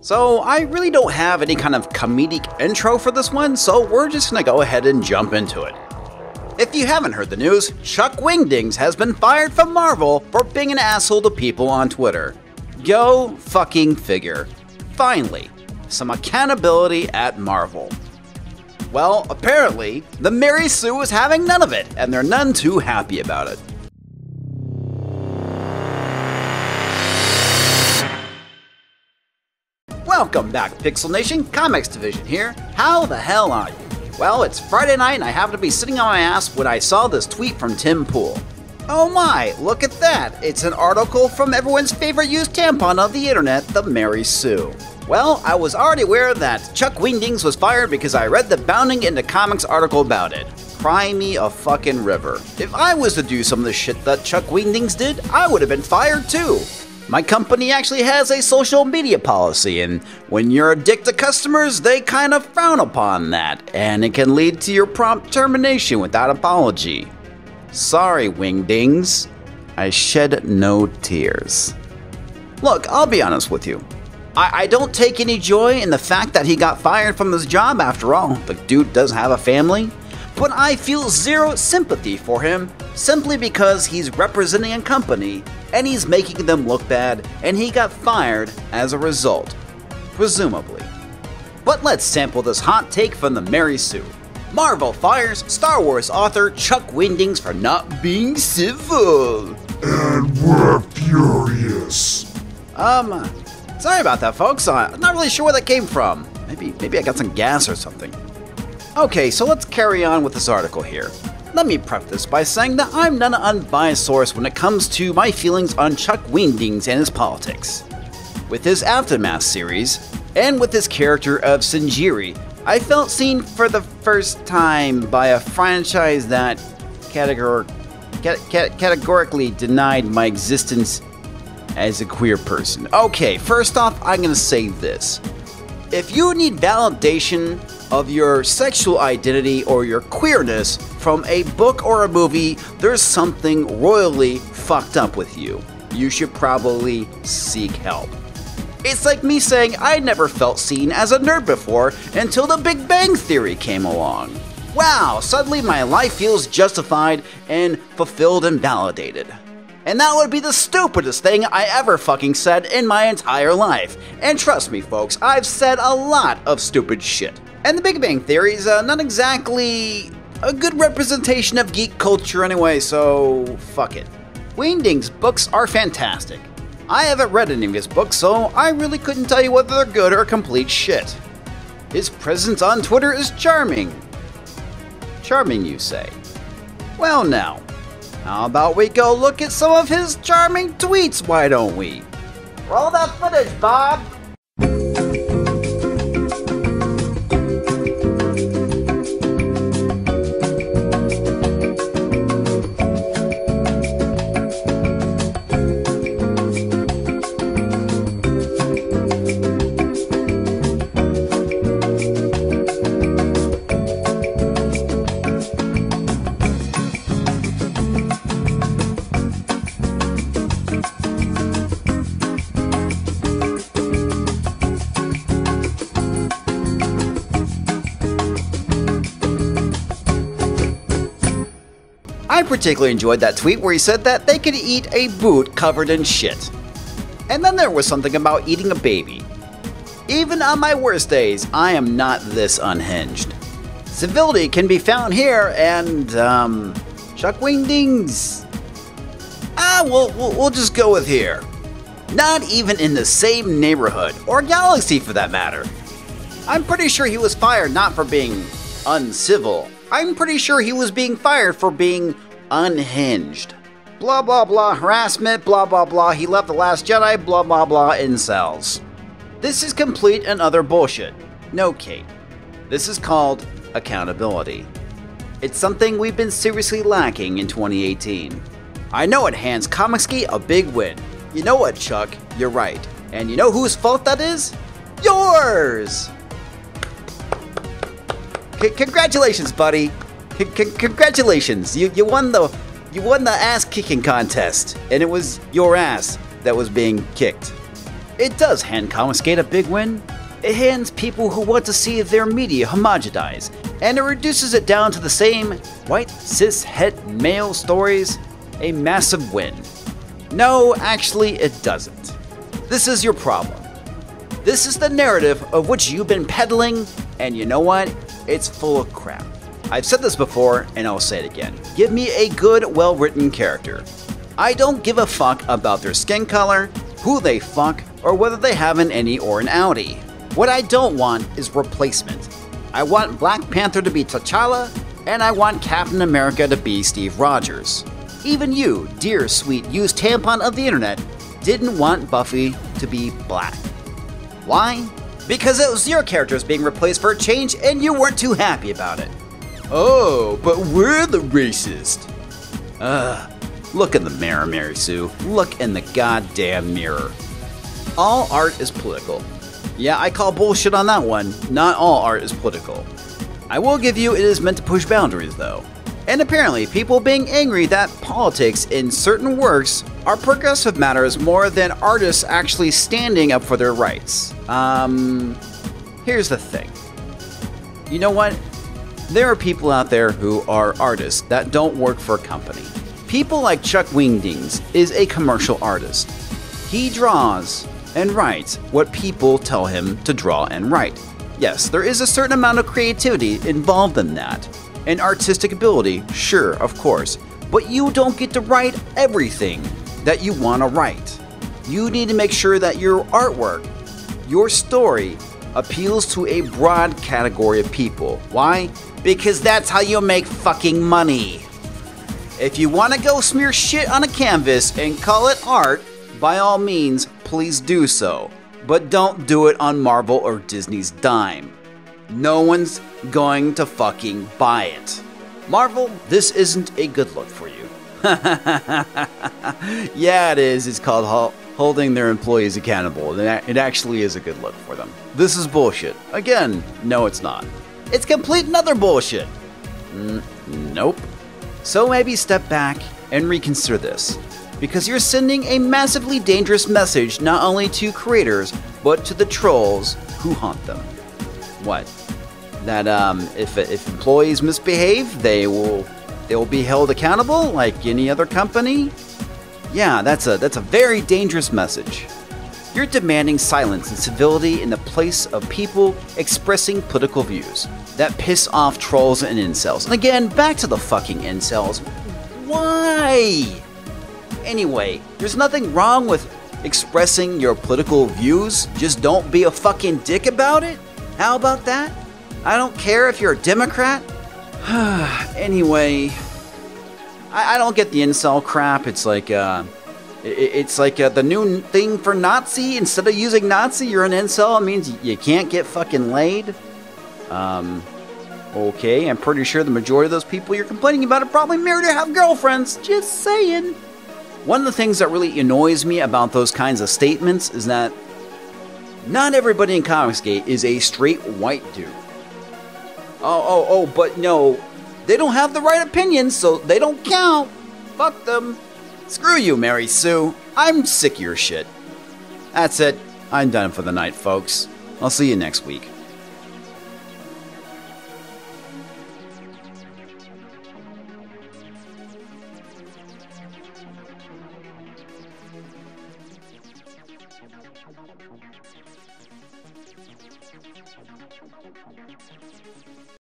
So I really don't have any kind of comedic intro for this one, so we're just gonna go ahead and jump into it. If you haven't heard the news, Chuck Wingdings has been fired from Marvel for being an asshole to people on Twitter. Go fucking figure. Finally, some accountability at Marvel. Well, apparently, the Mary Sue is having none of it, and they're none too happy about it. Welcome back, Pixel Nation, Comics Division here. How the hell are you? Well, it's Friday night and I happen to be sitting on my ass when I saw this tweet from Tim Pool. Oh my, look at that! It's an article from everyone's favorite used tampon of the internet, the Mary Sue. Well, I was already aware that Chuck Wingdings was fired because I read the Bounding into Comics article about it. Cry me a fucking river. If I was to do some of the shit that Chuck Wingdings did, I would have been fired too. My company actually has a social media policy, and when you're a dick to customers, they kind of frown upon that, and it can lead to your prompt termination without apology. Sorry, Wingdings. I shed no tears. Look, I'll be honest with you. I don't take any joy in the fact that he got fired from his job after all. The dude does have a family. But I feel zero sympathy for him simply because he's representing a company and he's making them look bad and he got fired as a result. Presumably. But let's sample this hot take from the Mary Sue. Marvel fires Star Wars author Chuck Wingdings for not being civil. And we're furious. Sorry about that, folks. I'm not really sure where that came from. Maybe I got some gas or something. Okay, so let's carry on with this article here. Let me preface this by saying that I'm not an unbiased source when it comes to my feelings on Chuck Wingdings and his politics. With his Aftermath series, and with his character of Sinjiri, I felt seen for the first time by a franchise that categorically denied my existence as a queer person. Okay, first off, I'm gonna say this. If you need validation of your sexual identity or your queerness from a book or a movie, there's something royally fucked up with you. You should probably seek help. It's like me saying I never felt seen as a nerd before until the Big Bang Theory came along. Wow, suddenly my life feels justified and fulfilled and validated. And that would be the stupidest thing I ever fucking said in my entire life. And trust me, folks, I've said a lot of stupid shit. And the Big Bang Theory is not exactly a good representation of geek culture anyway, so fuck it. Wingdings' books are fantastic. I haven't read any of his books, so I really couldn't tell you whether they're good or complete shit. His presence on Twitter is charming. Charming, you say? Well now, how about we go look at some of his charming tweets, why don't we? Roll that footage, Bob! I particularly enjoyed that tweet where he said that they could eat a boot covered in shit. And then there was something about eating a baby. Even on my worst days, I am not this unhinged. Civility can be found here, and, Chuck Wingdings. We'll just go with here. Not even in the same neighborhood, or galaxy for that matter. I'm pretty sure he was fired not for being uncivil. I'm pretty sure he was being fired for being unhinged. Blah blah blah harassment, blah blah blah, he left The Last Jedi, blah blah blah incels. This is complete and utter bullshit. No, Kate. This is called accountability. It's something we've been seriously lacking in 2018. I know it hands Comicsgate a big win. You know what, Chuck? You're right. And you know whose fault that is? Yours! Congratulations, buddy. Congratulations. You won the ass kicking contest, and it was your ass that was being kicked. It does hand Confiscate a big win. It hands people who want to see their media homogenized, and it reduces it down to the same white cis-het male stories a massive win. No, actually it doesn't. This is your problem. This is the narrative of which you've been peddling, and you know what? It's full of crap. I've said this before, and I'll say it again. Give me a good, well-written character. I don't give a fuck about their skin color, who they fuck, or whether they have an innie or an outie. What I don't want is replacement. I want Black Panther to be T'Challa, and I want Captain America to be Steve Rogers. Even you, dear sweet used tampon of the internet, didn't want Buffy to be black. Why? Because it was your characters being replaced for a change and you weren't too happy about it. Oh, but we're the racist. Look in the mirror, Mary Sue. Look in the goddamn mirror. All art is political. Yeah, I call bullshit on that one. Not all art is political. I will give you it is meant to push boundaries though. And apparently, people being angry that politics in certain works are progressive matters more than artists actually standing up for their rights. Here's the thing. You know what? There are people out there who are artists that don't work for a company. People like Chuck Wingdings is a commercial artist. He draws and writes what people tell him to draw and write. Yes, there is a certain amount of creativity involved in that. And artistic ability, sure, of course, but you don't get to write everything that you want to write. You need to make sure that your artwork, your story, appeals to a broad category of people. Why? Because that's how you make fucking money. If you want to go smear shit on a canvas and call it art, by all means, please do so. But don't do it on Marvel or Disney's dime. No one's going to fucking buy it. Marvel, this isn't a good look for you. Yeah, it is. It's called holding their employees accountable. It actually is a good look for them. This is bullshit. Again, no it's not. It's complete and utter bullshit. Nope. So maybe step back and reconsider this. Because you're sending a massively dangerous message not only to creators, but to the trolls who haunt them. What? That if employees misbehave, they will be held accountable like any other company? Yeah, that's a very dangerous message. You're demanding silence and civility in the place of people expressing political views that piss off trolls and incels. And again, back to the fucking incels. Why? Anyway, there's nothing wrong with expressing your political views. Just don't be a fucking dick about it. How about that? I don't care if you're a Democrat. Anyway, I don't get the incel crap. It's like the new thing for Nazi. Instead of using Nazi, you're an incel. It means you can't get fucking laid. Okay, I'm pretty sure the majority of those people you're complaining about are probably married or have girlfriends. Just saying. One of the things that really annoys me about those kinds of statements is that not everybody in Comicsgate is a straight white dude. But no, they don't have the right opinions, so they don't count. Fuck them. Screw you, Mary Sue. I'm sick of your shit. That's it. I'm done for the night, folks. I'll see you next week.